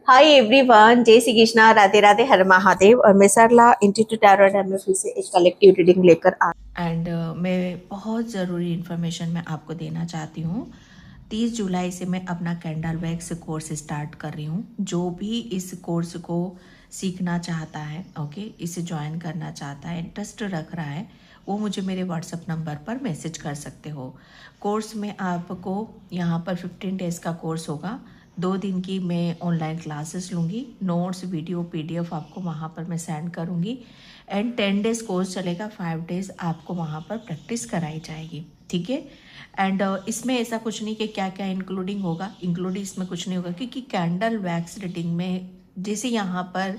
Hi everyone, जय श्री कृष्णा, राधे राधे, हर महादेव। और मैं सरला इंस्टीट्यूट टैरो में फिर से एक कलेक्टिव रीडिंग लेकर आ एंड मैं बहुत ज़रूरी इन्फॉर्मेशन मैं आपको देना चाहती हूँ। 30 जुलाई से मैं अपना कैंडल वैक्स कोर्स स्टार्ट कर रही हूँ। जो भी इस कोर्स को सीखना चाहता है, ओके, इसे ज्वाइन करना चाहता है, इंटरेस्ट रख रहा है, वो मुझे मेरे व्हाट्सएप नंबर पर मैसेज कर सकते हो। कोर्स में आपको यहाँ पर 15 डेज़ का कोर्स होगा। 2 दिन की मैं ऑनलाइन क्लासेस लूँगी, नोट्स वीडियो पीडीएफ आपको वहाँ पर मैं सेंड करूँगी। एंड 10 डेज़ कोर्स चलेगा, 5 डेज़ आपको वहाँ पर प्रैक्टिस कराई जाएगी, ठीक है। एंड इसमें ऐसा कुछ नहीं कि क्या क्या इंक्लूडिंग होगा, इंक्लूडिंग इसमें कुछ नहीं होगा, क्योंकि कैंडल वैक्स रीडिंग में जैसे यहाँ पर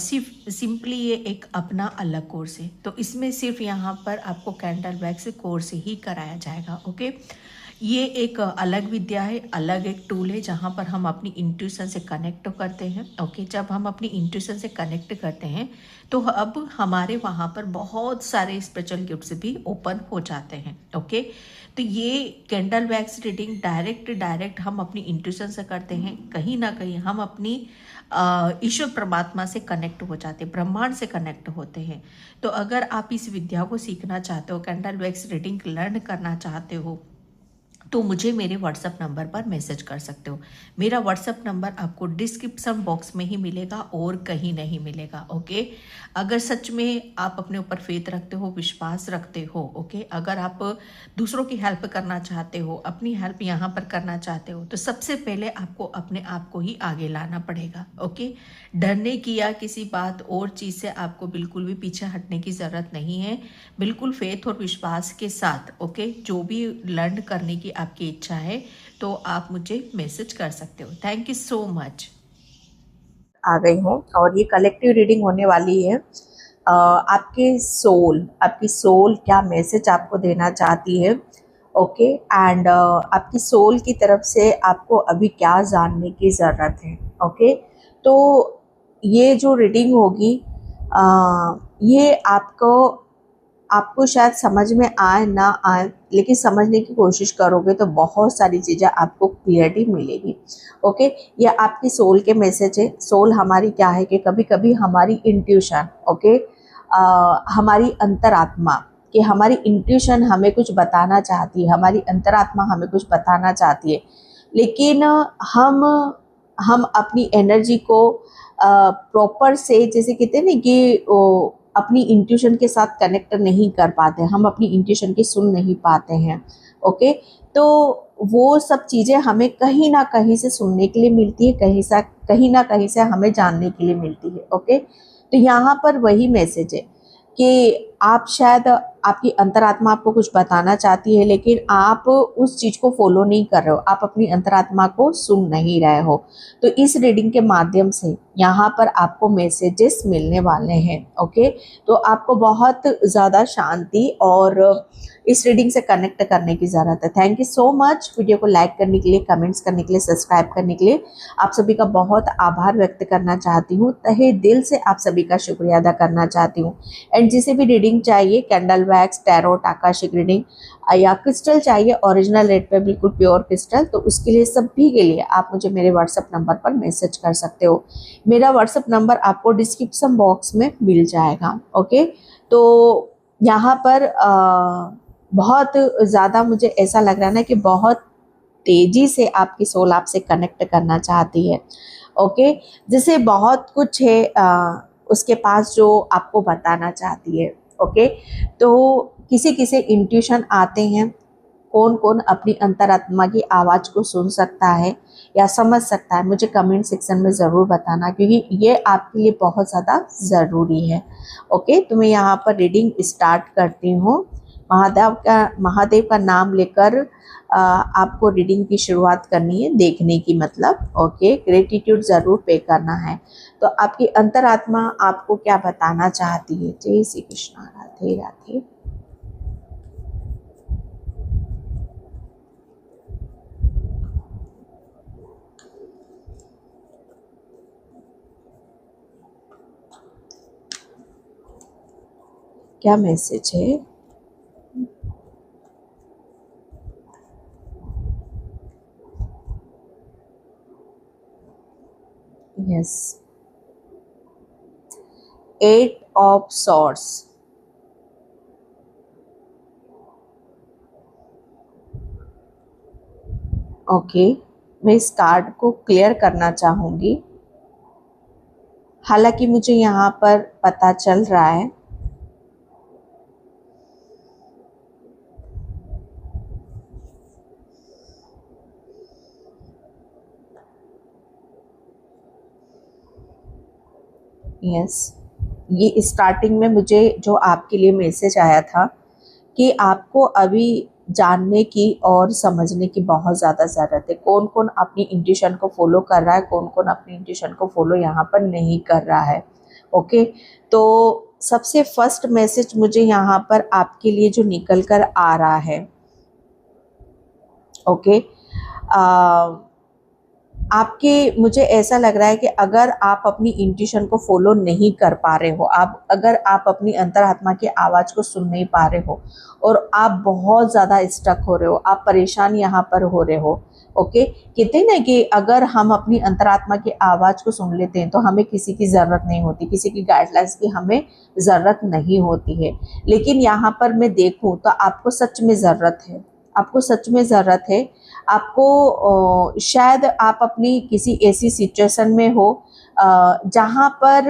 सिर्फ सिंपली ये एक अपना अलग कोर्स है, तो इसमें सिर्फ यहाँ पर आपको कैंडल वैक्स कोर्स ही कराया जाएगा, ओके। ये एक अलग विद्या है, अलग एक टूल है जहाँ पर हम अपनी इंट्यूशन से कनेक्ट करते हैं, ओके। जब हम अपनी इंट्यूशन से कनेक्ट करते हैं तो अब हमारे वहाँ पर बहुत सारे स्पिरिचुअल गिफ्ट्स भी ओपन हो जाते हैं, ओके। तो ये कैंडल वैक्स रीडिंग डायरेक्ट हम अपनी इंट्यूशन से करते हैं। कहीं ना कहीं हम अपनी ईश्वर परमात्मा से कनेक्ट हो जाते हैं, ब्रह्मांड से कनेक्ट होते हैं। तो अगर आप इस विद्या को सीखना चाहते हो, कैंडल वैक्स रीडिंग लर्न करना चाहते हो, तो मुझे मेरे व्हाट्सएप नंबर पर मैसेज कर सकते हो। मेरा व्हाट्सएप नंबर आपको डिस्क्रिप्शन बॉक्स में ही मिलेगा और कहीं नहीं मिलेगा, ओके। अगर सच में आप अपने ऊपर फेथ रखते हो, विश्वास रखते हो, ओके, अगर आप दूसरों की हेल्प करना चाहते हो, अपनी हेल्प यहाँ पर करना चाहते हो, तो सबसे पहले आपको अपने आप को ही आगे लाना पड़ेगा, ओके। डरने की या किसी बात और चीज़ से आपको बिल्कुल भी पीछे हटने की ज़रूरत नहीं है। बिल्कुल फेथ और विश्वास के साथ, ओके, जो भी लर्न करने की आपकी इच्छा है तो आप मुझे मैसेज कर सकते हो। Thank you so much. गई हूँ और ये कलेक्टिव रीडिंग होने वाली है। आपकी सोल क्या मैसेज आपको देना चाहती है, ओके। एंड आपकी सोल की तरफ से आपको अभी क्या जानने की ज़रूरत है, ओके। तो ये जो रीडिंग होगी, ये आपको शायद समझ में आए ना आए, लेकिन समझने की कोशिश करोगे तो बहुत सारी चीज़ें आपको क्लियरिटी मिलेगी, ओके। ये आपकी सोल के मैसेज है। सोल हमारी क्या है कि कभी कभी हमारी इंट्यूशन, ओके, हमारी अंतरात्मा, कि हमारी इंट्यूशन हमें कुछ बताना चाहती है, हमारी अंतरात्मा हमें कुछ बताना चाहती है, लेकिन हम अपनी एनर्जी को प्रॉपर से, जैसे कहते हैं ना कि अपनी इंट्यूशन के साथ कनेक्ट नहीं कर पाते, हम अपनी इंट्यूशन की सुन नहीं पाते हैं, ओके। तो वो सब चीज़ें हमें कहीं ना कहीं से सुनने के लिए मिलती है, कहीं ना कहीं से हमें जानने के लिए मिलती है, ओके। तो यहाँ पर वही मैसेज है कि आप शायद, आपकी अंतरात्मा आपको कुछ बताना चाहती है, लेकिन आप उस चीज़ को फॉलो नहीं कर रहे हो, आप अपनी अंतरात्मा को सुन नहीं रहे हो। तो इस रीडिंग के माध्यम से यहाँ पर आपको मैसेजेस मिलने वाले हैं, ओके। तो आपको बहुत ज़्यादा शांति और इस रीडिंग से कनेक्ट करने की ज़रूरत है। Thank you so much video को लाइक करने के लिए, कमेंट्स करने के लिए, सब्सक्राइब करने के लिए। आप सभी का बहुत आभार व्यक्त करना चाहती हूँ, तहे दिल से आप सभी का शुक्रिया अदा करना चाहती हूँ। एंड जिसे भी रीडिंग चाहिए, candle wax, tarot, Akashic reading या क्रिस्टल चाहिए, ओरिजिनल रेट पे बिल्कुल प्योर क्रिस्टल, तो उसके लिए, सभी के लिए आप मुझे मेरे व्हाट्सएप नंबर पर मैसेज कर सकते हो। मेरा व्हाट्सएप नंबर आपको डिस्क्रिप्शन बॉक्स में मिल जाएगा, ओके। तो यहाँ पर बहुत ज़्यादा मुझे ऐसा लग रहा है ना कि बहुत तेज़ी से आपकी सोल आपसे कनेक्ट करना चाहती है, ओके। जैसे बहुत कुछ है उसके पास जो आपको बताना चाहती है, ओके। तो किसी किसी इंट्यूशन आते हैं, कौन कौन अपनी अंतरात्मा की आवाज़ को सुन सकता है या समझ सकता है, मुझे कमेंट सेक्शन में ज़रूर बताना, क्योंकि ये आपके लिए बहुत ज़्यादा ज़रूरी है, ओके। तो मैं यहाँ पर रीडिंग स्टार्ट करती हूँ। महादेव का नाम लेकर आपको रीडिंग की शुरुआत करनी है, देखने की मतलब, ओके। ग्रेटिट्यूड ज़रूर पे करना है। तो आपकी अंतरात्मा आपको क्या बताना चाहती है। जय श्री कृष्ण, राधे राधे। क्या मैसेज है। Yes, 8 of swords. ओके, मैं इस कार्ड को क्लियर करना चाहूँगी। हालांकि मुझे यहाँ पर पता चल रहा है यस, ये स्टार्टिंग में मुझे जो आपके लिए मैसेज आया था कि आपको अभी जानने की और समझने की बहुत ज़्यादा ज़रूरत है। कौन कौन अपनी इंट्यूशन को फॉलो कर रहा है, कौन कौन अपनी इंट्यूशन को फॉलो यहाँ पर नहीं कर रहा है। ओके, तो सबसे फर्स्ट मैसेज मुझे यहाँ पर आपके लिए जो निकल कर आ रहा है, ओके, आपके मुझे ऐसा लग रहा है कि अगर आप अपनी इंट्यूशन को फॉलो नहीं कर पा रहे हो, अगर आप अपनी अंतरात्मा की आवाज़ को सुन नहीं पा रहे हो और आप बहुत ज़्यादा स्टक हो रहे हो, आप परेशान यहाँ पर हो रहे हो। ओके, कहते हैं ना कि अगर हम अपनी अंतरात्मा की आवाज़ को सुन लेते हैं तो हमें किसी की ज़रूरत नहीं होती, किसी की गाइडलाइंस की हमें ज़रूरत नहीं होती है। लेकिन यहाँ पर मैं देखूँ तो आपको सच में ज़रूरत है, आपको सच में ज़रूरत है। आपको शायद आप अपनी किसी ऐसी सिचुएशन में हो जहाँ पर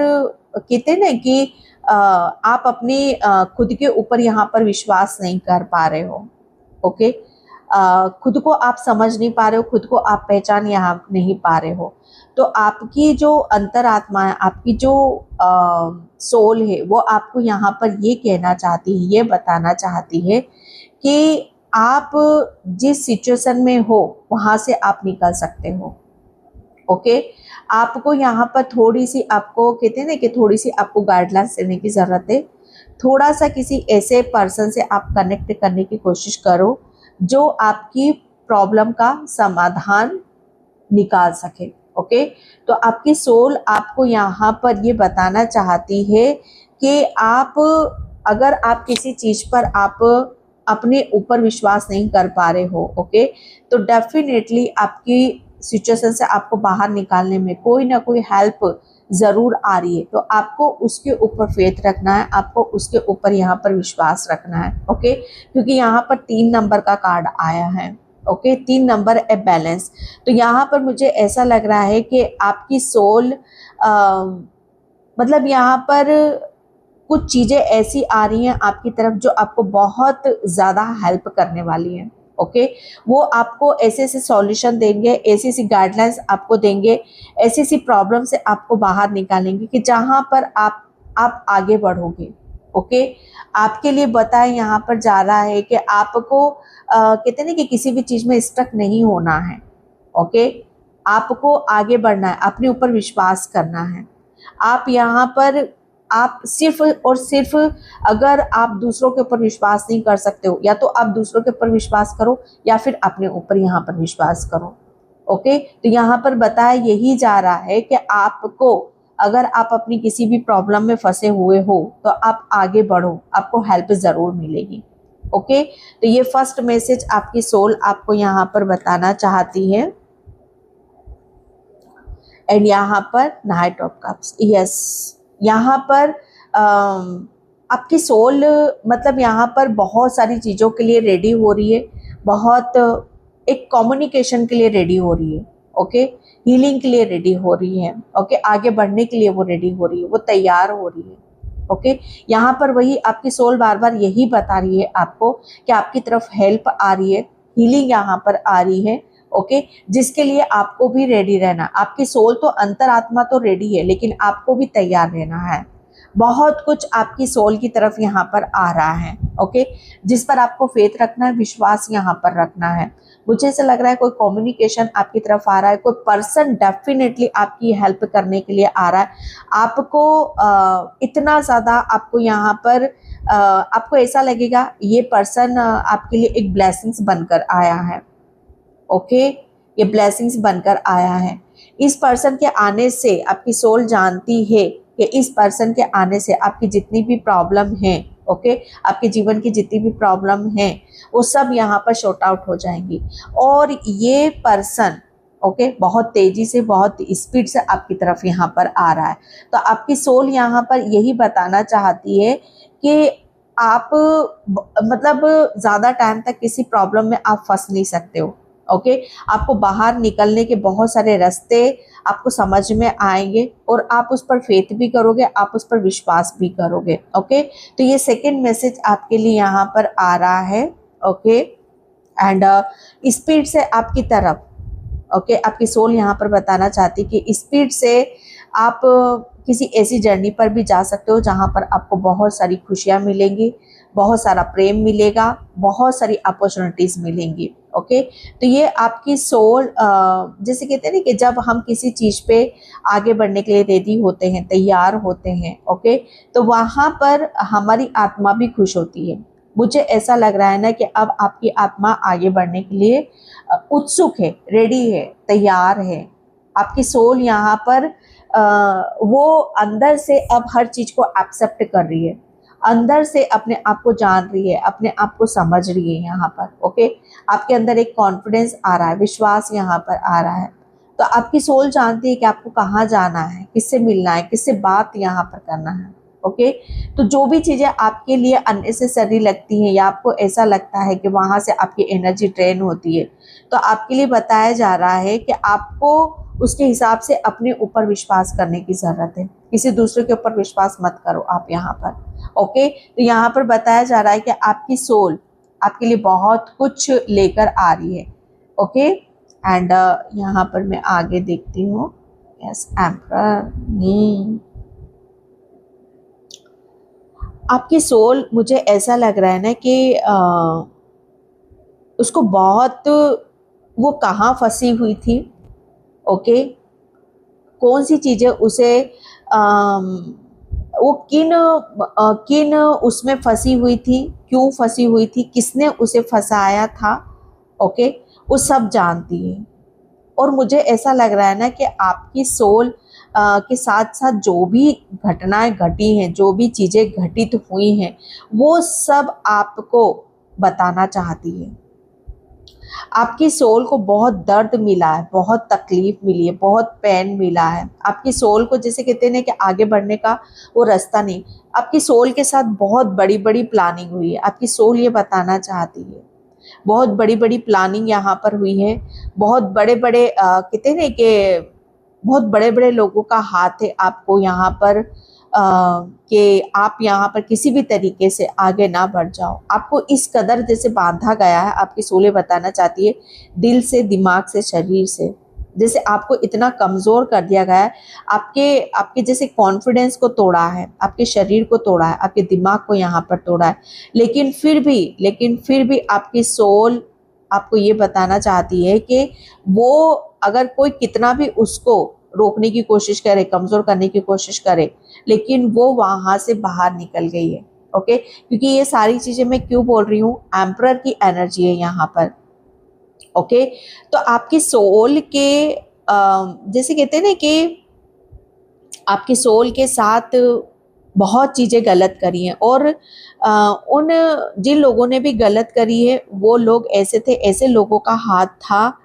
कहते हैं ना कि आप अपने खुद के ऊपर यहाँ पर विश्वास नहीं कर पा रहे हो। ओके, खुद को आप समझ नहीं पा रहे हो, खुद को आप पहचान यहाँ नहीं पा रहे हो। तो आपकी जो अंतरात्मा है, आपकी जो सोल है, वो आपको यहाँ पर ये कहना चाहती है, ये बताना चाहती है कि आप जिस सिचुएशन में हो वहाँ से आप निकल सकते हो। ओके, आपको यहाँ पर थोड़ी सी, आपको कहते हैं ना कि थोड़ी सी आपको गाइडलाइंस देने की ज़रूरत है। थोड़ा सा किसी ऐसे पर्सन से आप कनेक्ट करने की कोशिश करो जो आपकी प्रॉब्लम का समाधान निकाल सके। ओके, तो आपकी सोल आपको यहाँ पर ये बताना चाहती है कि आप, अगर आप किसी चीज़ पर आप अपने ऊपर विश्वास नहीं कर पा रहे हो, ओके, तो डेफिनेटली आपकी सिचुएशन से आपको बाहर निकालने में कोई ना कोई हेल्प ज़रूर आ रही है। तो आपको उसके ऊपर फेथ रखना है, आपको उसके ऊपर यहाँ पर विश्वास रखना है। ओके, क्योंकि यहाँ पर 3 नंबर का कार्ड आया है। ओके, 3 नंबर है बैलेंस। तो यहाँ पर मुझे ऐसा लग रहा है कि आपकी सोल मतलब यहाँ पर कुछ चीज़ें ऐसी आ रही हैं आपकी तरफ जो आपको बहुत ज़्यादा हेल्प करने वाली हैं। ओके, वो आपको ऐसे ऐसे सॉल्यूशन देंगे, ऐसी ऐसी गाइडलाइंस आपको देंगे, ऐसी ऐसी प्रॉब्लम से आपको बाहर निकालेंगे कि जहाँ पर आप आगे बढ़ोगे। ओके, आपके लिए बताया यहाँ पर जा रहा है कि आपको कहते हैं ना कि किसी भी चीज़ में स्टक नहीं होना है। ओके, आपको आगे बढ़ना है, अपने ऊपर विश्वास करना है। आप यहाँ पर आप सिर्फ और सिर्फ, अगर आप दूसरों के ऊपर विश्वास नहीं कर सकते हो, या तो आप दूसरों के ऊपर विश्वास करो या फिर अपने ऊपर यहाँ पर विश्वास करो। ओके, तो यहाँ पर बताया यही जा रहा है कि आपको, अगर आप अपनी किसी भी प्रॉब्लम में फंसे हुए हो तो आप आगे बढ़ो, आपको हेल्प ज़रूर मिलेगी। ओके, तो ये फर्स्ट मैसेज आपकी सोल आपको यहाँ पर बताना चाहती है। एंड यहाँ पर नाइट ऑफ कप्स, यस, यहाँ पर आपकी सोल मतलब यहाँ पर बहुत सारी चीज़ों के लिए रेडी हो रही है, बहुत एक कम्युनिकेशन के लिए रेडी हो रही है। ओके, हीलिंग के लिए रेडी हो रही है। ओके, आगे बढ़ने के लिए वो रेडी हो रही है, वो तैयार हो रही है। ओके, यहाँ पर वही आपकी सोल बार बार यही बता रही है आपको कि आपकी तरफ हेल्प आ रही है, हीलिंग यहाँ पर आ रही है। ओके, जिसके लिए आपको भी रेडी रहना। आपकी सोल तो, अंतरात्मा तो रेडी है, लेकिन आपको भी तैयार रहना है। बहुत कुछ आपकी सोल की तरफ यहाँ पर आ रहा है। ओके, जिस पर आपको फेथ रखना है, विश्वास यहाँ पर रखना है। मुझे ऐसा लग रहा है कोई कम्युनिकेशन आपकी तरफ आ रहा है, कोई पर्सन डेफिनेटली आपकी हेल्प करने के लिए आ रहा है। आपको इतना ज़्यादा आपको यहाँ पर आपको ऐसा लगेगा ये पर्सन आपके लिए एक ब्लेसिंग्स बनकर आया है। ओके, ये ब्लेसिंग्स बनकर आया है। इस पर्सन के आने से आपकी सोल जानती है कि इस पर्सन के आने से आपकी जितनी भी प्रॉब्लम है, ओके, आपके जीवन की जितनी भी प्रॉब्लम है, वो सब यहाँ पर शॉर्ट आउट हो जाएंगी। और ये पर्सन, ओके, बहुत तेजी से, बहुत स्पीड से आपकी तरफ यहाँ पर आ रहा है। तो आपकी सोल यहाँ पर यही बताना चाहती है कि आप मतलब ज़्यादा टाइम तक किसी प्रॉब्लम में आप फंस नहीं सकते हो। ओके, आपको बाहर निकलने के बहुत सारे रास्ते आपको समझ में आएंगे और आप उस पर फेथ भी करोगे, आप उस पर विश्वास भी करोगे। ओके, तो ये सेकंड मैसेज आपके लिए यहाँ पर आ रहा है। ओके, एंड स्पीड से आपकी तरफ, ओके, आपकी सोल यहाँ पर बताना चाहती है कि स्पीड से आप किसी ऐसी जर्नी पर भी जा सकते हो जहाँ पर आपको बहुत सारी खुशियाँ मिलेंगी, बहुत सारा प्रेम मिलेगा, बहुत सारी अपॉर्चुनिटीज़ मिलेंगी। ओके, तो ये आपकी सोल जैसे कहते हैं ना कि जब हम किसी चीज़ पे आगे बढ़ने के लिए रेडी होते हैं, तैयार होते हैं, ओके, तो वहाँ पर हमारी आत्मा भी खुश होती है। मुझे ऐसा लग रहा है ना कि अब आपकी आत्मा आगे बढ़ने के लिए उत्सुक है, रेडी है, तैयार है। आपकी सोल यहाँ पर वो अंदर से अब हर चीज़ को एक्सेप्ट कर रही है, अंदर से अपने आप को जान रही है, अपने आप को समझ रही है यहाँ पर। ओके, आपके अंदर एक कॉन्फिडेंस आ रहा है, विश्वास यहाँ पर आ रहा है। तो आपकी सोल जानती है कि आपको कहाँ जाना है, किससे मिलना है, किससे बात यहाँ पर करना है। ओके, तो जो भी चीज़ें आपके लिए अननेसेसरी लगती हैं या आपको ऐसा लगता है कि वहाँ से आपकी एनर्जी ड्रेन होती है, तो आपके लिए बताया जा रहा है कि आपको उसके हिसाब से अपने ऊपर विश्वास करने की ज़रूरत है। किसी दूसरे के ऊपर विश्वास मत करो आप यहाँ पर। ओके, तो यहाँ पर बताया जा रहा है कि आपकी सोल आपके लिए बहुत कुछ लेकर आ रही है। ओके, एंड यहाँ पर मैं आगे देखती हूँ। Yes, emperor. आपकी सोल, मुझे ऐसा लग रहा है ना कि उसको बहुत, वो कहाँ फंसी हुई थी। ओके, कौन सी चीज़ें उसे वो किन उसमें फंसी हुई थी, क्यों फंसी हुई थी, किसने उसे फंसाया था। ओके, वो सब जानती है। और मुझे ऐसा लग रहा है ना कि आपकी सोल के साथ साथ जो भी घटनाएं घटी हैं, जो भी चीज़ें घटित हुई हैं, वो सब आपको बताना चाहती है। आपकी सोल को बहुत दर्द मिला है, बहुत तकलीफ मिली है, बहुत पेन मिला है। आपकी सोल को जैसे कहते हैं कि आगे बढ़ने का वो रास्ता नहीं, आपकी सोल के साथ बहुत बड़ी बड़ी प्लानिंग हुई है। आपकी सोल ये बताना चाहती है, बहुत बड़ी बड़ी प्लानिंग यहाँ पर हुई है। बहुत बड़े बड़े कहते हैं कि बहुत बड़े बड़े लोगों का हाथ है आपको यहाँ पर, कि आप यहाँ पर किसी भी तरीके से आगे ना बढ़ जाओ। आपको इस कदर जैसे बांधा गया है, आपकी सोलें बताना चाहती है, दिल से, दिमाग से, शरीर से, जैसे आपको इतना कमज़ोर कर दिया गया है। आपके आपके जैसे कॉन्फिडेंस को तोड़ा है, आपके शरीर को तोड़ा है, आपके दिमाग को यहाँ पर तोड़ा है। लेकिन फिर भी आपकी सोल आपको ये बताना चाहती है कि वो अगर कोई कितना भी उसको रोकने की कोशिश करे, कमज़ोर करने की कोशिश करे, लेकिन वो वहाँ से बाहर निकल गई है। ओके, क्योंकि ये सारी चीज़ें मैं क्यों बोल रही हूँ, एम्परर की एनर्जी है यहाँ पर। ओके, तो आपकी सोल के जैसे कहते हैं ना कि आपकी सोल के साथ बहुत चीज़ें गलत करी हैं, और उन जिन लोगों ने भी गलत करी है वो लोग ऐसे थे, ऐसे लोगों का हाथ था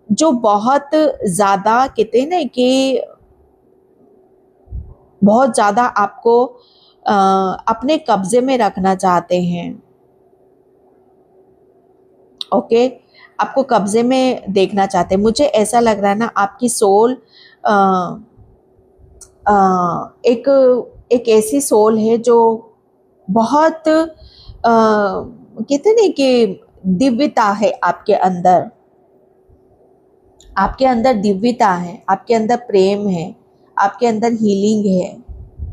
जो बहुत ज़्यादा कहते हैं ना कि बहुत ज़्यादा आपको अपने कब्ज़े में रखना चाहते हैं। ओके, आपको कब्ज़े में देखना चाहते हैं। मुझे ऐसा लग रहा है ना आपकी सोल एक एक ऐसी सोल है जो बहुत कहते हैं ना कि दिव्यता है आपके अंदर, आपके अंदर दिव्यता है, आपके अंदर प्रेम है, आपके अंदर हीलिंग है।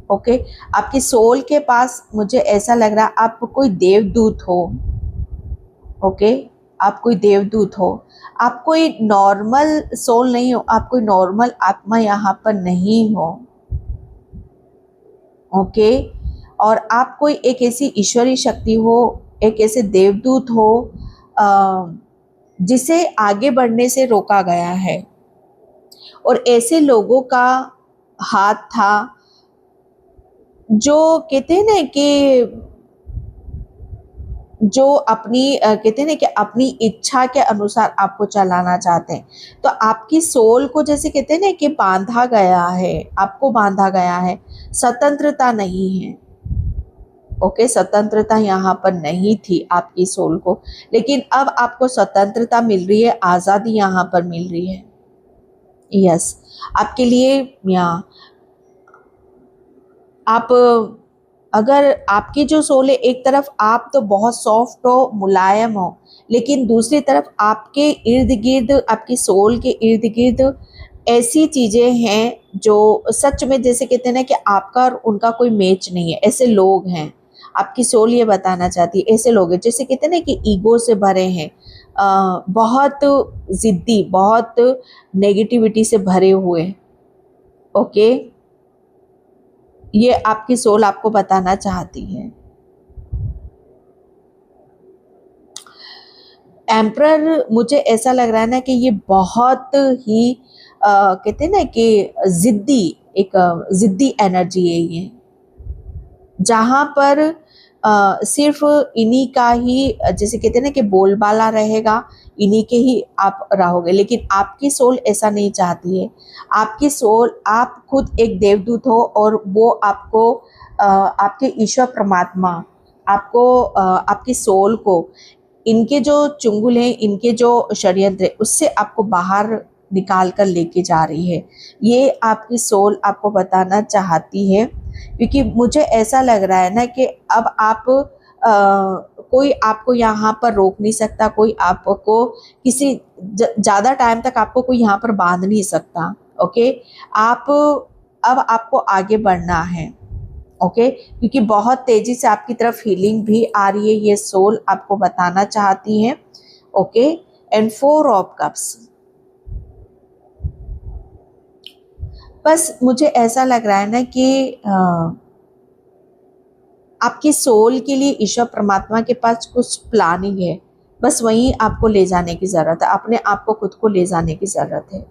ओके, आपकी सोल के पास मुझे ऐसा लग रहा है आप कोई देवदूत हो। ओके, आप कोई देवदूत हो, आप कोई नॉर्मल सोल नहीं हो, आप कोई नॉर्मल आत्मा यहाँ पर नहीं हो। ओके, और आप कोई एक ऐसी ईश्वरीय शक्ति हो, एक ऐसे देवदूत हो जिसे आगे बढ़ने से रोका गया है। और ऐसे लोगों का हाथ था जो कहते हैं ना कि जो अपनी कहते हैं ना कि अपनी इच्छा के अनुसार आपको चलाना चाहते हैं। तो आपकी सोल को जैसे कहते हैं ना कि बांधा गया है, आपको बांधा गया है, स्वतंत्रता नहीं है। ओके, स्वतंत्रता यहाँ पर नहीं थी आपकी सोल को, लेकिन अब आपको स्वतंत्रता मिल रही है, आज़ादी यहाँ पर मिल रही है। यस, आपके लिए यहाँ आप, अगर आपकी जो सोल है, एक तरफ आप तो बहुत सॉफ्ट हो, मुलायम हो, लेकिन दूसरी तरफ आपके इर्द गिर्द, आपकी सोल के इर्द गिर्द ऐसी चीज़ें हैं जो सच में जैसे कहते हैं ना कि आपका और उनका कोई मैच नहीं है, ऐसे लोग हैं। आपकी सोल ये बताना चाहती है, ऐसे लोग हैं जैसे कहते हैं ना कि ईगो से भरे हैं, बहुत ज़िद्दी, बहुत नेगेटिविटी से भरे हुए। ओके, ये आपकी सोल आपको बताना चाहती है। एम्परर, मुझे ऐसा लग रहा है ना कि ये बहुत ही कहते हैं ना कि ज़िद्दी, एक ज़िद्दी एनर्जी है ये, जहाँ पर सिर्फ इन्हीं का ही जैसे कहते हैं ना कि बोलबाला रहेगा, इन्हीं के ही आप रहोगे, लेकिन आपकी सोल ऐसा नहीं चाहती है। आपकी सोल, आप खुद एक देवदूत हो और वो आपको आपके ईश्वर परमात्मा आपको आपकी सोल को इनके जो चुंगल हैं, इनके जो षड्यंत्र है, उससे आपको बाहर निकाल कर लेके जा रही है। ये आपकी सोल आपको बताना चाहती है, क्योंकि मुझे ऐसा लग रहा है ना कि अब आप कोई आपको यहाँ पर रोक नहीं सकता, कोई आपको किसी ज़्यादा टाइम तक आपको कोई यहाँ पर बांध नहीं सकता। ओके, आप अब आपको आगे बढ़ना है। ओके, क्योंकि बहुत तेजी से आपकी तरफ हीलिंग भी आ रही है, ये सोल आपको बताना चाहती है। ओके, एंड 4 ऑफ कप्स, बस मुझे ऐसा लग रहा है ना कि आपकी सोल के लिए ईश्वर परमात्मा के पास कुछ प्लानिंग है, बस वहीं आपको ले जाने की ज़रूरत है, अपने आप को खुद को ले जाने की ज़रूरत है।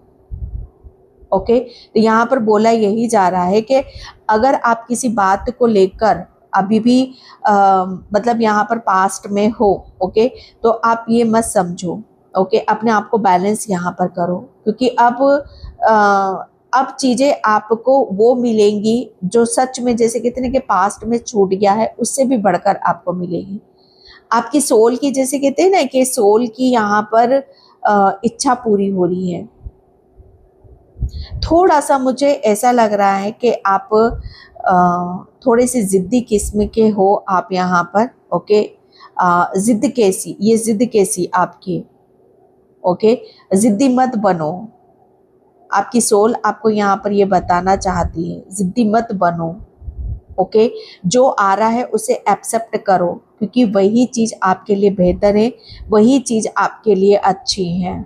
ओके, तो यहाँ पर बोला यही जा रहा है कि अगर आप किसी बात को लेकर अभी भी मतलब यहाँ पर पास्ट में हो, ओके, तो आप ये मत समझो। ओके, अपने आप को बैलेंस यहाँ पर करो, क्योंकि अब चीज़ें आपको वो मिलेंगी जो सच में जैसे कहते हैं कि पास्ट में छूट गया है, उससे भी बढ़कर आपको मिलेगी। आपकी सोल की, जैसे कहते हैं ना कि सोल की यहाँ पर इच्छा पूरी हो रही है। थोड़ा सा मुझे ऐसा लग रहा है कि आप थोड़े से ज़िद्दी किस्म के हो आप यहाँ पर। ओके, ज़िद्द कैसी, ये ज़िद्द कैसी आपकी। ओके, ज़िद्दी मत बनो, आपकी सोल आपको यहाँ पर ये बताना चाहती है, ज़िद्दी मत बनो। ओके, जो आ रहा है उसे एक्सेप्ट करो, क्योंकि वही चीज़ आपके लिए बेहतर है, वही चीज़ आपके लिए अच्छी है।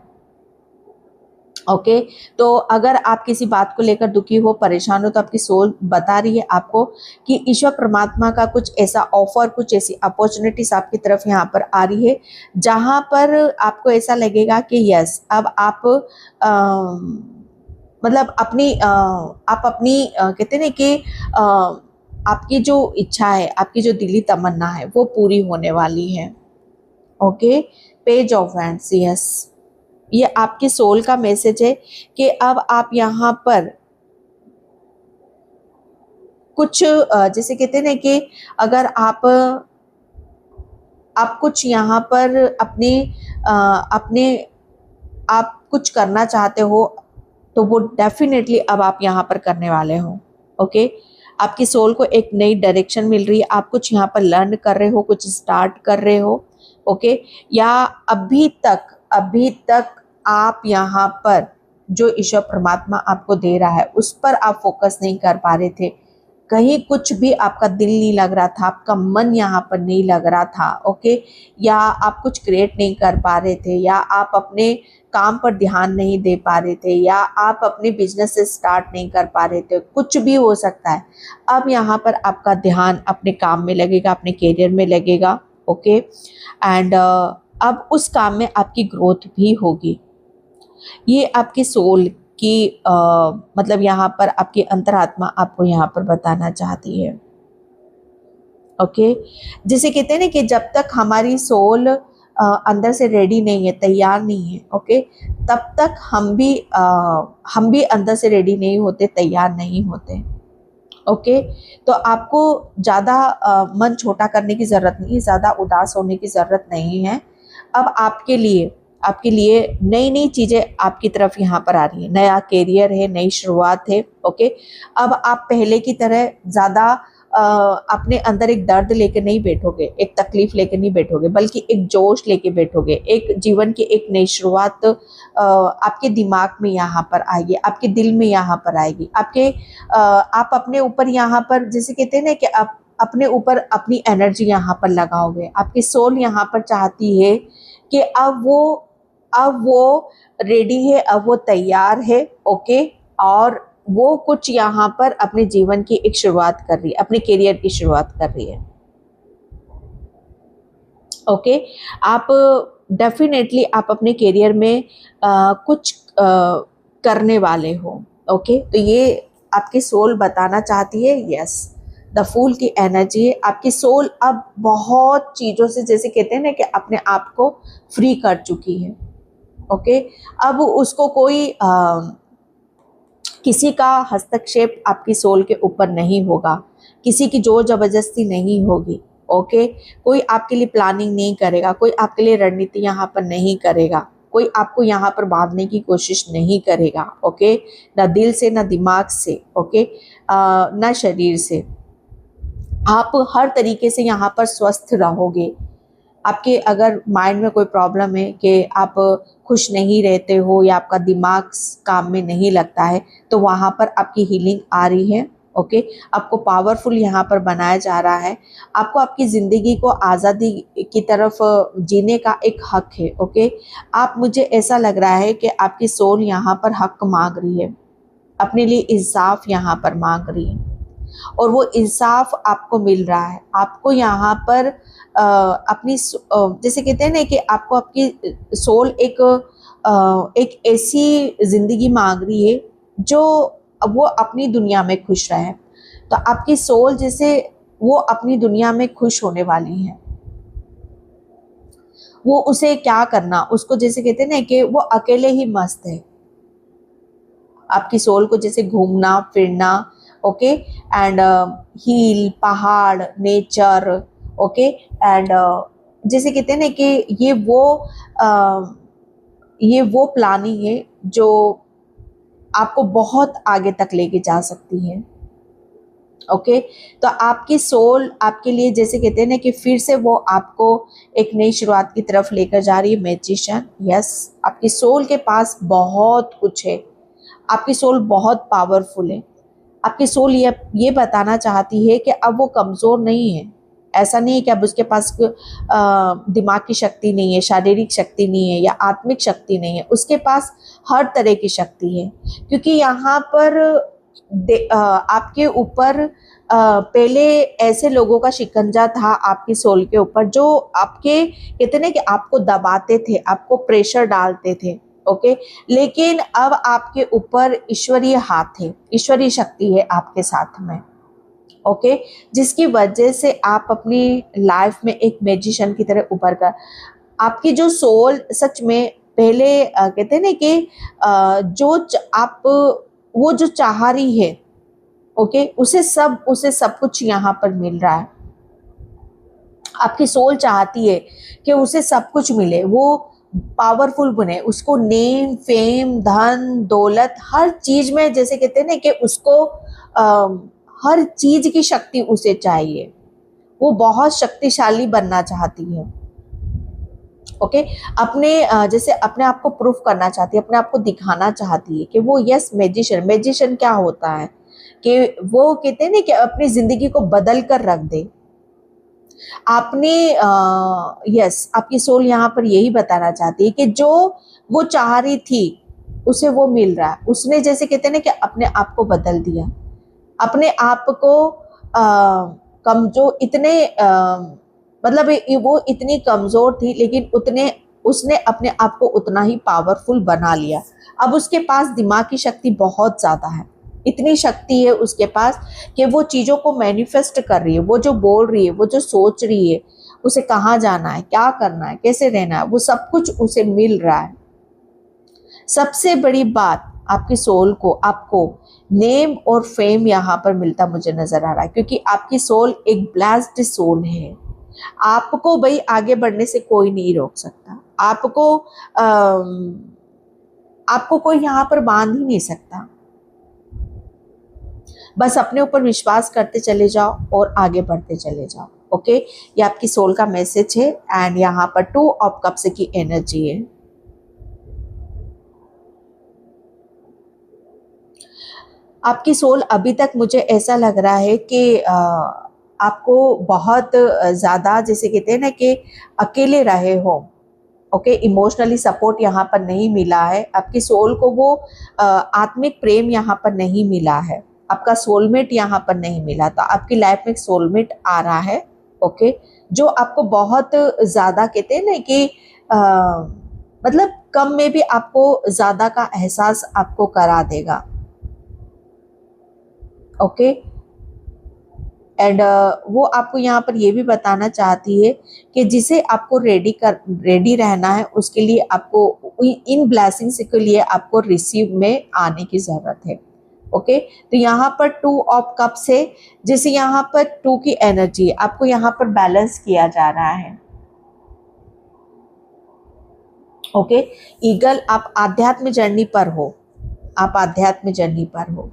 ओके, तो अगर आप किसी बात को लेकर दुखी हो, परेशान हो, तो आपकी सोल बता रही है आपको कि ईश्वर परमात्मा का कुछ ऐसा ऑफर, कुछ ऐसी अपॉर्चुनिटीज आपकी तरफ यहाँ पर आ रही है, जहाँ पर आपको ऐसा लगेगा कि यस, अब आप मतलब आप अपनी कहते हैं ना कि आपकी जो इच्छा है, आपकी जो दिली तमन्ना है, वो पूरी होने वाली है। Okay, page of hands, yes, ये आपकी सोल का मैसेज है कि अब आप यहाँ पर कुछ जैसे कहते हैं ना कि अगर आप कुछ यहाँ पर अपने आप कुछ करना चाहते हो, तो वो डेफिनेटली अब आप यहाँ पर करने वाले हो। ओके, आपकी सोल को एक नई डायरेक्शन मिल रही है, आप कुछ यहाँ पर लर्न कर रहे हो, कुछ स्टार्ट कर रहे हो। ओके, या अभी तक आप यहाँ पर जो ईश्वर परमात्मा आपको दे रहा है उस पर आप फोकस नहीं कर पा रहे थे, कहीं कुछ भी आपका दिल नहीं लग रहा था, आपका मन यहाँ पर नहीं लग रहा था। ओके, या आप कुछ क्रिएट नहीं कर पा रहे थे, या आप अपने काम पर ध्यान नहीं दे पा रहे थे, या आप अपने बिजनेस से स्टार्ट नहीं कर पा रहे थे, कुछ भी हो सकता है। अब यहाँ पर आपका ध्यान अपने काम में लगेगा, अपने करियर में लगेगा। ओके, एंड अब उस काम में आपकी ग्रोथ भी होगी। ये आपकी सोल की मतलब यहाँ पर आपकी अंतरात्मा आपको यहाँ पर बताना चाहती है। ओके। जिसे कहते हैं ना कि जब तक हमारी सोल अंदर से रेडी नहीं है, तैयार नहीं है, ओके, तब तक हम भी अंदर से रेडी नहीं होते, तैयार नहीं होते। ओके। तो आपको ज़्यादा मन छोटा करने की ज़रूरत नहीं है, ज़्यादा उदास होने की ज़रूरत नहीं है। अब आपके लिए नई नई चीज़ें आपकी तरफ यहाँ पर आ रही हैं, नया करियर है, नई शुरुआत है। ओके। अब आप पहले की तरह ज़्यादा अपने अंदर एक दर्द लेके नहीं बैठोगे, एक तकलीफ लेके नहीं बैठोगे, बल्कि एक जोश लेके बैठोगे। एक जीवन की एक नई शुरुआत आपके दिमाग में यहाँ पर आएगी, आपके दिल में यहाँ पर आएगी। आप अपने ऊपर यहाँ पर, जैसे कहते हैं ना कि आप अपने ऊपर अपनी एनर्जी यहाँ पर लगाओगे। आपकी सोल यहाँ पर चाहती है कि अब वो रेडी है, अब वो तैयार है। ओके। और वो कुछ यहाँ पर अपने जीवन की एक शुरुआत कर रही है, अपने करियर की शुरुआत कर रही है। ओके। आप डेफिनेटली आप अपने करियर में कुछ करने वाले हो। ओके। तो ये आपकी सोल बताना चाहती है। यस, द फूल की एनर्जी है। आपकी सोल अब बहुत चीज़ों से, जैसे कहते हैं ना कि अपने आप को फ्री कर चुकी है। ओके। अब उसको कोई किसी का हस्तक्षेप आपकी सोल के ऊपर नहीं होगा, किसी की जोर जबरदस्ती नहीं होगी। ओके। कोई आपके लिए प्लानिंग नहीं करेगा, कोई आपके लिए रणनीति यहाँ पर नहीं करेगा, कोई आपको यहाँ पर बांधने की कोशिश नहीं करेगा। ओके। ना दिल से, ना दिमाग से, ओके, ना शरीर से। आप हर तरीके से यहाँ पर स्वस्थ रहोगे। आपके अगर माइंड में कोई प्रॉब्लम है कि आप खुश नहीं रहते हो या आपका दिमाग काम में नहीं लगता है, तो वहाँ पर आपकी हीलिंग आ रही है। ओके। आपको पावरफुल यहाँ पर बनाया जा रहा है। आपको आपकी ज़िंदगी को आज़ादी की तरफ जीने का एक हक है। ओके। मुझे ऐसा लग रहा है कि आपकी सोल यहाँ पर हक मांग रही है, अपने लिए इंसाफ यहाँ पर मांग रही है, और वो इंसाफ आपको मिल रहा है। आपको यहाँ पर अपनी जैसे कहते हैं ना कि आपको आपकी सोल एक ऐसी ज़िंदगी मांग रही है जो वो अपनी दुनिया में खुश रहे। तो आपकी सोल जैसे वो अपनी दुनिया में खुश होने वाली है। वो उसे क्या करना, उसको जैसे कहते हैं ना कि वो अकेले ही मस्त है। आपकी सोल को जैसे घूमना फिरना, ओके, एंड हिल, पहाड़, नेचर, ओके, एंड जैसे कहते हैं ना कि ये वो प्लानिंग है जो आपको बहुत आगे तक लेके जा सकती है। ओके। तो आपकी सोल आपके लिए, जैसे कहते हैं ना कि फिर से वो आपको एक नई शुरुआत की तरफ लेकर जा रही है। मैजिशियन, यस, आपकी सोल के पास बहुत कुछ है। आपकी सोल बहुत पावरफुल है। आपकी सोल ये बताना चाहती है कि अब वो कमज़ोर नहीं है। ऐसा नहीं है कि अब उसके पास दिमाग की शक्ति नहीं है, शारीरिक शक्ति नहीं है या आत्मिक शक्ति नहीं है। उसके पास हर तरह की शक्ति है, क्योंकि यहाँ पर आपके ऊपर पहले ऐसे लोगों का शिकंजा था आपकी सोल के ऊपर, जो आपके कहते ना कि आपको दबाते थे, आपको प्रेशर डालते थे। ओके। लेकिन अब आपके ऊपर ईश्वरीय हाथ है, ईश्वरीय शक्ति है आपके साथ में। ओके। जिसकी वजह से आप अपनी लाइफ में एक मैजिशियन की तरह उभर कर, आपकी जो सोल सच में पहले कहते हैं ना कि वो जो चाह रही है, ओके, उसे सब कुछ यहाँ पर मिल रहा है। आपकी सोल चाहती है कि उसे सब कुछ मिले, वो पावरफुल बने, उसको नेम, फेम, धन, दौलत, हर चीज में, जैसे कहते हैं ना कि उसको हर चीज की शक्ति उसे चाहिए। वो बहुत शक्तिशाली बनना चाहती है। ओके। जैसे अपने आप को प्रूफ करना चाहती है, अपने आप को दिखाना चाहती है कि वो यस मैजिशियन क्या होता है कि वो कहते हैं ना कि अपनी जिंदगी को बदल कर रख दे। आपकी सोल यहाँ पर यही बताना चाहती है कि जो वो चाह रही थी उसे वो मिल रहा है। उसने, जैसे कहते हैं ना कि अपने आप को बदल दिया, अपने आप को कमजोर इतने मतलब वो इतनी कमजोर थी, लेकिन उसने अपने आप को उतना ही पावरफुल बना लिया। अब उसके पास दिमाग की शक्ति बहुत ज्यादा है। इतनी शक्ति है उसके पास कि वो चीज़ों को मैनिफेस्ट कर रही है। वो जो बोल रही है, वो जो सोच रही है, उसे कहाँ जाना है, क्या करना है, कैसे रहना है, वो सब कुछ उसे मिल रहा है। सबसे बड़ी बात, आपकी सोल को, आपको नेम और फेम यहाँ पर मिलता मुझे नजर आ रहा है, क्योंकि आपकी सोल एक ब्लेस्ड सोल है। आपको भाई आगे बढ़ने से कोई नहीं रोक सकता। आपको कोई यहाँ पर बांध ही नहीं सकता। बस अपने ऊपर विश्वास करते चले जाओ और आगे बढ़ते चले जाओ। ओके, ये आपकी सोल का मैसेज है। एंड यहाँ पर 2 ऑफ कप्स की एनर्जी है। आपकी सोल अभी तक मुझे ऐसा लग रहा है कि आपको बहुत ज़्यादा, जैसे कहते हैं ना कि अकेले रहे हो। ओके, इमोशनली सपोर्ट यहाँ पर नहीं मिला है। आपकी सोल को वो आत्मिक प्रेम यहाँ पर नहीं मिला है। आपका सोलमेट यहाँ पर नहीं मिला। तो आपकी लाइफ में एक सोलमेट आ रहा है। ओके, जो आपको बहुत ज़्यादा, कहते हैं ना कि मतलब कम में भी आपको ज़्यादा का एहसास आपको करा देगा। ओके, एंड वो आपको यहाँ पर ये भी बताना चाहती है कि जिसे आपको रेडी रहना है, उसके लिए आपको इन ब्लेसिंग्स के लिए आपको रिसीव में आने की ज़रूरत है। ओके, तो यहाँ पर 2 ऑफ कप्स है, जैसे यहाँ पर 2 की एनर्जी आपको यहाँ पर बैलेंस किया जा रहा है। ओके, ईगल, आप आध्यात्म जर्नी पर हो। आप आध्यात्म जर्नी पर हो।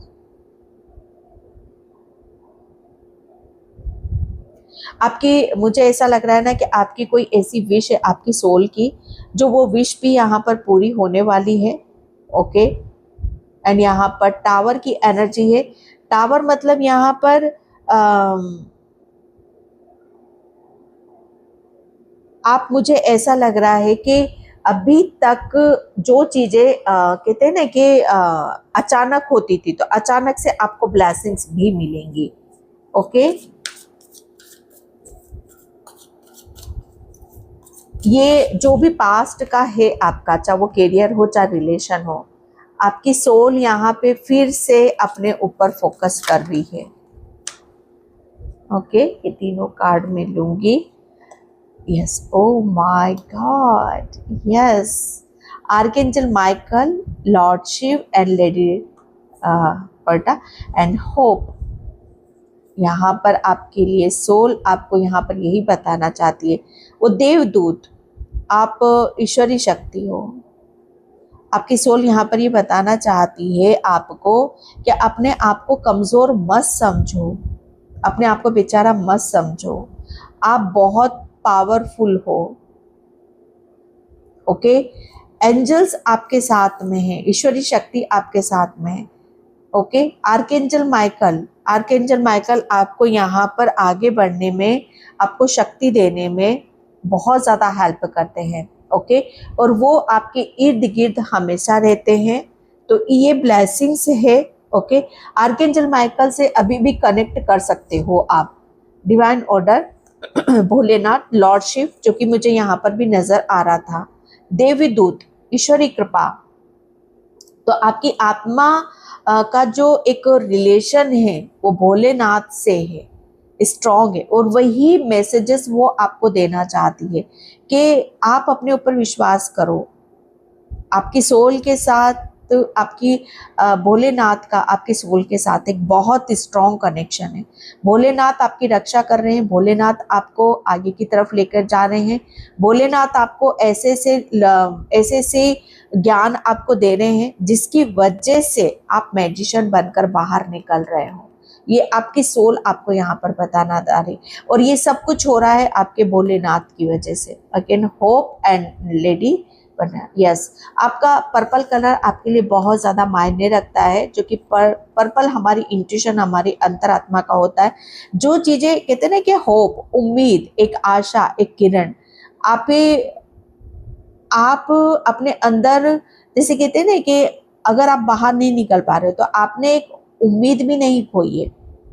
आपकी, मुझे ऐसा लग रहा है ना कि आपकी कोई ऐसी विश है आपकी सोल की, जो वो विश भी यहाँ पर पूरी होने वाली है। ओके, एंड यहाँ पर टावर की एनर्जी है। टावर मतलब यहाँ पर आप, मुझे ऐसा लग रहा है कि अभी तक जो चीज़ें कहते हैं ना कि अचानक होती थी, तो अचानक से आपको ब्लेसिंग्स भी मिलेंगी। ओके, ये जो भी पास्ट का है आपका, चाहे वो करियर हो चाहे रिलेशन हो, आपकी सोल यहाँ पे फिर से अपने ऊपर फोकस कर रही है। ओके, ये तीनों कार्ड में लूंगी। Yes, oh my God, yes, archangel Michael, lord Shiv and lady Perta and hope. यहाँ पर आपके लिए सोल आपको यहाँ पर यही बताना चाहती है, वो देवदूत, आप ईश्वरी शक्ति हो। आपकी सोल यहाँ पर ये बताना चाहती है आपको कि अपने आप को कमज़ोर मत समझो, अपने आप को बेचारा मत समझो। आप बहुत पावरफुल हो। ओके, एंजल्स आपके साथ में हैं, ईश्वरी शक्ति आपके साथ में है। ओके, आर्कएंजल माइकल आपको यहाँ पर आगे बढ़ने में, आपको शक्ति देने में बहुत ज़्यादा हेल्प करते हैं। ओके, और वो आपके इर्द गिर्द हमेशा रहते हैं। तो ये ब्लेसिंग्स है। ओके, आर्कएंजल माइकल से अभी भी कनेक्ट कर सकते हो आप। Divine order, Bholenath, lord Shiva, जो कि मुझे यहाँ पर भी नजर आ रहा था, देवी दूत, ईश्वरी कृपा। तो आपकी आत्मा का जो एक रिलेशन है वो भोलेनाथ से है, स्ट्रॉन्ग है, और वही मैसेजेस वो आपको देना चाहती है कि आप अपने ऊपर विश्वास करो। आपकी सोल के साथ, तो आपकी भोलेनाथ का आपकी सोल के साथ एक बहुत स्ट्रॉन्ग कनेक्शन है। भोलेनाथ आपकी रक्षा कर रहे हैं, भोलेनाथ आपको आगे की तरफ लेकर जा रहे हैं, भोलेनाथ आपको ऐसे ऐसे ज्ञान आपको दे रहे हैं जिसकी वजह से आप मैजिशियन बनकर बाहर निकल रहे हो। ये आपकी सोल आपको यहाँ पर बताना आ रही, और ये सब कुछ हो रहा है आपके भोलेनाथ की वजह से। अगेन होप एंड लेडी बनना। यस, आपका पर्पल कलर आपके लिए बहुत ज़्यादा मायने रखता है, जो कि पर्पल हमारी इंट्यूशन, हमारी अंतरात्मा का होता है। जो चीज़ें कहते हैं ना कि होप, उम्मीद, एक आशा, एक किरण, आप अपने अंदर, जैसे कहते हैं ना कि अगर आप बाहर नहीं निकल पा रहे हो तो आपने एक उम्मीद भी नहीं खोई है।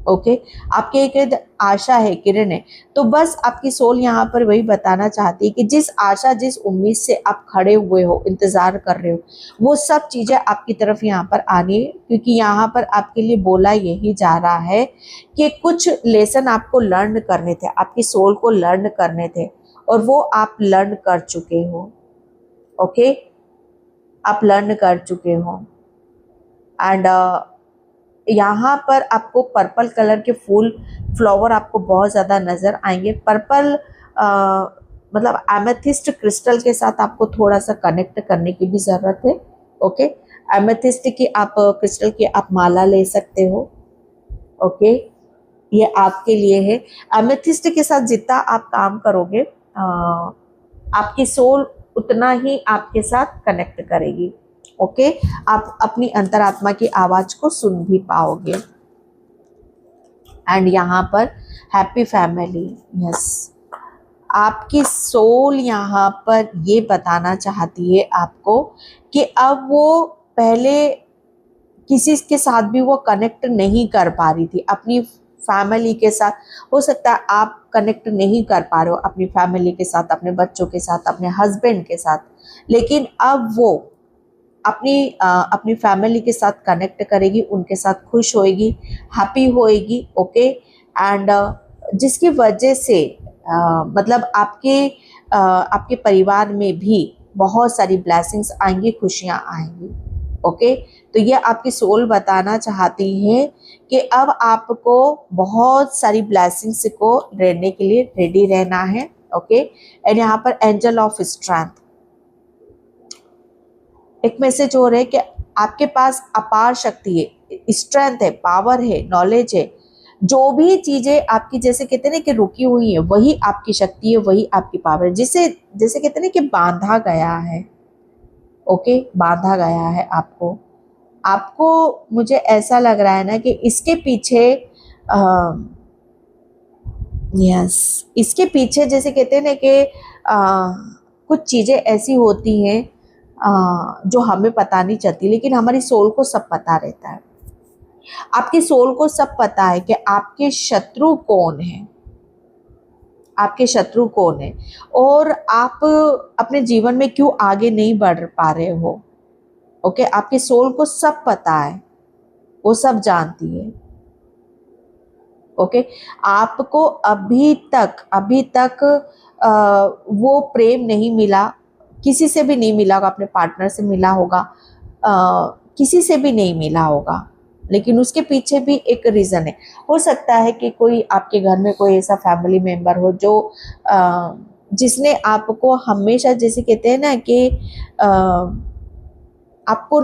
ओके, आपके एक आशा है, किरण है। तो बस आपकी सोल यहाँ पर वही बताना चाहती है कि जिस आशा, जिस उम्मीद से आप खड़े हुए हो, इंतजार कर रहे हो, वो सब चीजें आपकी तरफ यहाँ पर आनी है, क्योंकि यहाँ पर आपके लिए बोला यही जा रहा है कि कुछ लेसन आपको लर्न करने थे, आपकी सोल को लर्न करने थे, और वो आप लर्न कर चुके हो। ओके, आप लर्न कर चुके हो। एंड यहाँ पर आपको पर्पल कलर के फूल, फ्लावर आपको बहुत ज़्यादा नज़र आएंगे। पर्पल मतलब एमेथिस्ट क्रिस्टल के साथ आपको थोड़ा सा कनेक्ट करने की भी ज़रूरत है। ओके, एमेथिस्ट की आप क्रिस्टल की आप माला ले सकते हो। ओके, ये आपके लिए है। एमेथिस्ट के साथ जितना आप काम करोगे, आपकी सोल उतना ही आपके साथ कनेक्ट करेगी। ओके, आप अपनी अंतरात्मा की आवाज को सुन भी पाओगे। एंड यहाँ पर हैप्पी फैमिली, यस, आपकी सोल यहाँ पर ये बताना चाहती है आपको कि अब वो पहले किसी के साथ भी वो कनेक्ट नहीं कर पा रही थी, अपनी फैमिली के साथ। हो सकता है आप कनेक्ट नहीं कर पा रहे हो अपनी फैमिली के साथ, अपने बच्चों के साथ, अपने हस्बैंड के साथ, लेकिन अब वो अपनी फैमिली के साथ कनेक्ट करेगी, उनके साथ खुश होएगी, हैप्पी होएगी। ओके, एंड जिसकी वजह से मतलब आपके परिवार में भी बहुत सारी ब्लेसिंग्स आएंगी, खुशियाँ आएंगी। ओके, तो ये आपकी सोल बताना चाहती है कि अब आपको बहुत सारी ब्लेसिंग्स को लेने के लिए रेडी रहना है। ओके, एंड यहाँ पर एंजल ऑफ स्ट्रेंथ, एक मैसेज हो रहा है कि आपके पास अपार शक्ति है, स्ट्रेंथ है, पावर है, नॉलेज है। जो भी चीजें आपकी, जैसे कहते हैं कि रुकी हुई है, वही आपकी शक्ति है, वही आपकी पावर है, जिसे जैसे कहते हैं कि बांधा गया है। ओके, बांधा गया है आपको मुझे ऐसा लग रहा है ना कि इसके पीछे यस, इसके पीछे जैसे कहते हैं ना कि कुछ चीजें ऐसी होती हैं जो हमें पता नहीं चलती, लेकिन हमारी सोल को सब पता रहता है। आपकी सोल को सब पता है कि आपके शत्रु कौन है, आपके शत्रु कौन है, और आप अपने जीवन में क्यों आगे नहीं बढ़ पा रहे हो। ओके, आपकी सोल को सब पता है, वो सब जानती है। ओके, आपको अभी तक वो प्रेम नहीं मिला, किसी से भी नहीं मिला होगा, अपने पार्टनर से मिला होगा, किसी से भी नहीं मिला होगा, लेकिन उसके पीछे भी एक रीज़न है। हो सकता है कि कोई आपके घर में कोई ऐसा फैमिली मेम्बर हो जो जिसने आपको हमेशा, जैसे कहते हैं ना कि आपको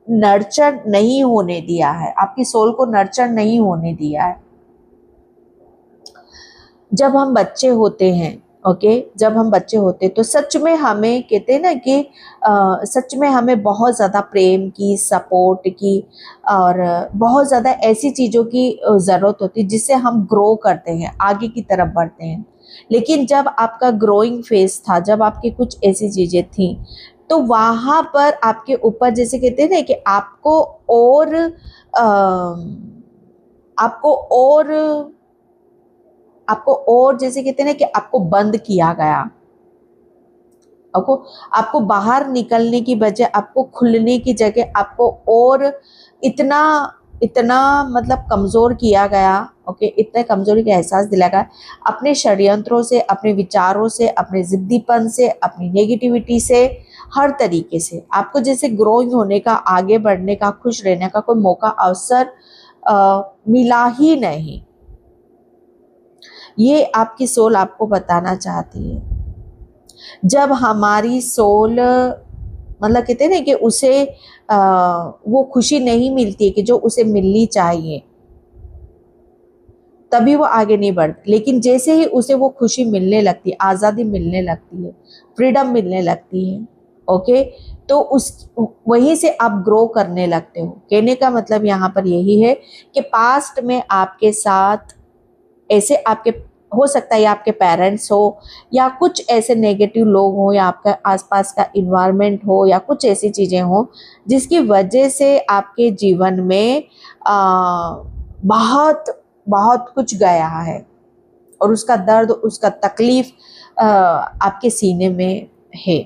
नर्चर नहीं होने दिया है, आपकी सोल को नर्चर नहीं होने दिया है। जब हम बच्चे होते हैं, ओके, जब हम बच्चे होते तो सच में हमें कहते हैं ना कि सच में हमें बहुत ज़्यादा प्रेम की, सपोर्ट की, और बहुत ज़्यादा ऐसी चीज़ों की ज़रूरत होती है जिससे हम ग्रो करते हैं, आगे की तरफ बढ़ते हैं। लेकिन जब आपका ग्रोइंग फेज था, जब आपकी कुछ ऐसी चीज़ें थी, तो वहाँ पर आपके ऊपर जैसे कहते हैं ना कि आपको और जैसे कहते हैं ना कि आपको बंद किया गया, आपको बाहर निकलने की बजाय, आपको खुलने की जगह आपको और इतना मतलब कमज़ोर किया गया। ओके, इतने कमज़ोरी का एहसास दिलाया गया अपने षड्यंत्रों से, अपने विचारों से, अपने ज़िद्दीपन से, अपनी नेगेटिविटी से, हर तरीके से आपको जैसे ग्रोइंग होने का, आगे बढ़ने का, खुश रहने का कोई मौका, अवसर मिला ही नहीं। ये आपकी सोल आपको बताना चाहती है। जब हमारी सोल मतलब कहते हैं ना कि उसे वो खुशी नहीं मिलती कि जो उसे मिलनी चाहिए, तभी वो आगे नहीं बढ़ती। लेकिन जैसे ही उसे वो खुशी मिलने लगती है, आज़ादी मिलने लगती है, फ्रीडम मिलने लगती है, ओके, तो वहीं से आप ग्रो करने लगते हो। कहने का मतलब यहाँ पर यही है कि पास्ट में आपके साथ ऐसे आपके हो सकता है या आपके पेरेंट्स हो, या कुछ ऐसे नेगेटिव लोग हो, या आपका आसपास का इन्वायरमेंट हो, या कुछ ऐसी चीज़ें हो जिसकी वजह से आपके जीवन में बहुत बहुत कुछ गया है और उसका दर्द, उसका तकलीफ आपके सीने में है।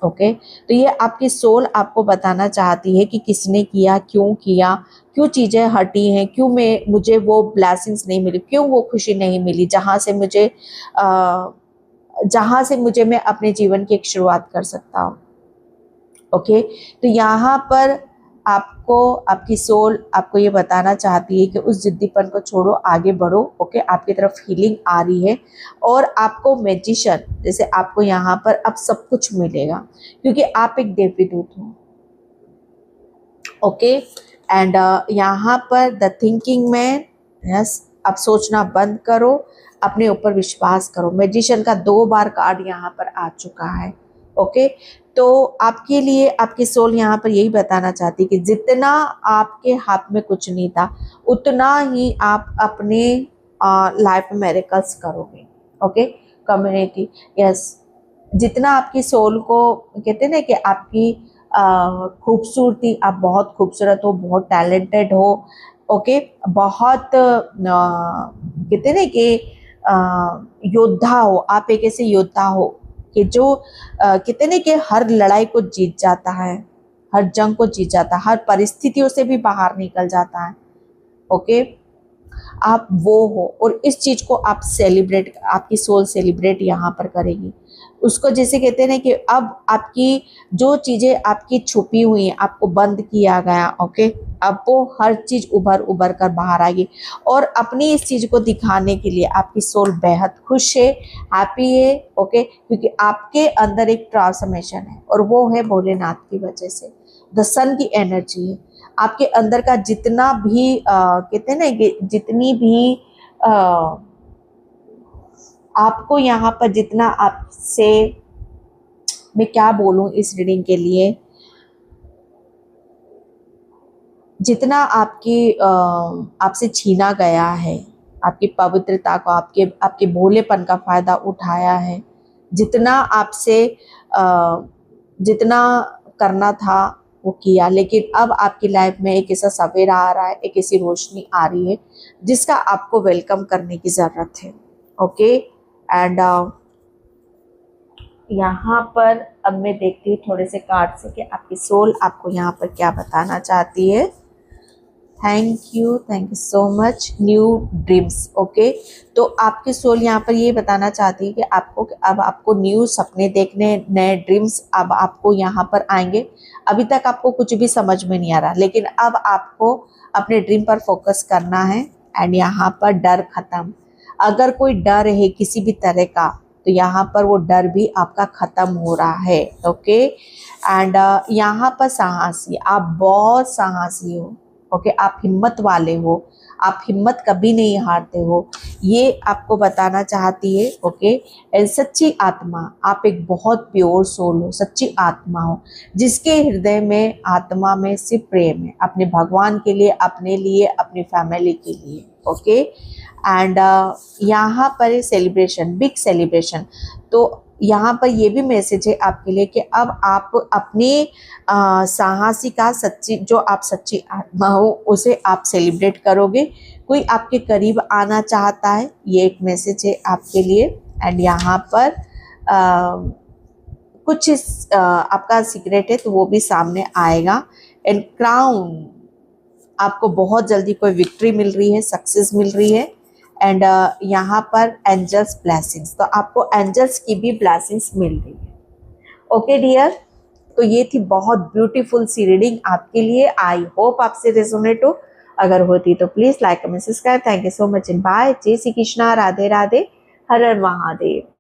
ओके, तो ये आपकी सोल आपको बताना चाहती है कि किसने किया, क्यों चीज़ें हटी हैं, क्यों मुझे वो ब्लेसिंग्स नहीं मिली, क्यों वो खुशी नहीं मिली जहाँ से मुझे मैं अपने जीवन की एक शुरुआत कर सकता हूँ। ओके, तो यहाँ पर आपकी सोल आपको ये बताना चाहती है कि उस जिद्दीपन को छोड़ो, आगे बढ़ो। ओके, आपकी तरफ हीलिंग आ रही है और आपको मैजिशियन, जैसे आपको यहाँ पर अब सब कुछ मिलेगा क्योंकि आप एक देवी दूत हो। ओके, एंड यहाँ पर द थिंकिंग मैन, यस, आप सोचना बंद करो, अपने ऊपर विश्वास करो। मैजिशियन का 2 बार कार्ड यहाँ पर आ चुका है। ओके, तो आपके लिए आपकी सोल यहाँ पर यही बताना चाहती है कि जितना आपके हाथ में कुछ नहीं था, उतना ही आप अपने लाइफ में मिरेकल्स करोगे। ओके, कम्युनिटी, यस, जितना आपकी सोल को कहते हैं ना कि आपकी खूबसूरती, आप बहुत खूबसूरत हो, बहुत टैलेंटेड हो। ओके, बहुत कहते हैं ना कि योद्धा हो, आप एक ऐसे योद्धा हो कि जो कहते हैं ना कि हर लड़ाई को जीत जाता है, हर जंग को जीत जाता है, हर परिस्थितियों से भी बाहर निकल जाता है। ओके, आप वो हो और इस चीज को आप सेलिब्रेट, आपकी सोल सेलिब्रेट यहाँ पर करेगी उसको। जैसे कहते हैं ना कि अब आपकी जो चीजें आपकी छुपी हुई हैं, आपको बंद किया गया, ओके, अब वो हर चीज उभर कर बाहर आएगी और अपनी इस चीज को दिखाने के लिए आपकी सोल बेहद खुश है, हैप्पी है। ओके, क्योंकि आपके अंदर एक ट्रांसफॉर्मेशन है और वो है भोलेनाथ की वजह से, द सन की एनर्जी है। आपके अंदर का जितना भी कहते हैं ना कि जितनी भी आपको यहाँ पर जितना आपसे, मैं क्या बोलूँ इस रीडिंग के लिए, जितना आपसे छीना गया है, आपकी पवित्रता को, आपके भोलेपन का फायदा उठाया है, जितना आपसे जितना करना था वो किया, लेकिन अब आपकी लाइफ में एक ऐसा सवेरा आ रहा है, एक ऐसी रोशनी आ रही है जिसका आपको वेलकम करने की ज़रूरत है। ओके, एंड यहाँ पर अब मैं देखती हूँ थोड़े से कार्ड से कि आपकी सोल आपको यहाँ पर क्या बताना चाहती है। Thank you so much. New dreams. Okay, तो आपकी सोल यहाँ पर ये बताना चाहती है कि अब आपको न्यू सपने देखने, नए ड्रीम्स अब आपको यहाँ पर आएंगे। अभी तक आपको कुछ भी समझ में नहीं आ रहा, लेकिन अब आपको अपने ड्रीम पर फोकस करना है एंड यहाँ पर डर खत्म। अगर कोई डर है किसी भी तरह का, तो यहाँ पर वो डर भी आपका खत्म हो रहा है। ओके, एंड यहाँ पर साहसी, आप बहुत साहसी हो। ओके, आप हिम्मत वाले हो, आप हिम्मत कभी नहीं हारते हो, ये आपको बताना चाहती है। ओके, एंड सच्ची आत्मा, आप एक बहुत प्योर सोल हो, सच्ची आत्मा हो जिसके हृदय में, आत्मा में सिर्फ प्रेम है, अपने भगवान के लिए, अपने लिए, अपनी फैमिली के लिए। ओके, एंड यहाँ पर सेलिब्रेशन, बिग सेलिब्रेशन। तो यहाँ पर ये भी मैसेज है आपके लिए कि अब आप अपने साहसी का, सच्ची, जो आप सच्ची आत्मा हो उसे आप सेलिब्रेट करोगे। कोई आपके करीब आना चाहता है, ये एक मैसेज है आपके लिए। एंड यहाँ पर कुछ आपका सीक्रेट है तो वो भी सामने आएगा। एंड क्राउन, आपको बहुत जल्दी कोई विक्ट्री मिल रही है, सक्सेस मिल रही है। एंड यहाँ पर एंजल्स ब्लेसिंग्स, तो आपको एंजल्स की भी ब्लेसिंग्स मिल रही है। ओके डियर, तो ये थी बहुत ब्यूटीफुल सी रीडिंग आपके लिए। आई होप आपसे रेजोनेट हो, अगर होती तो please like comment subscribe. Thank you so much and bye. जय श्री कृष्णा, राधे राधे, हर हर महादेव।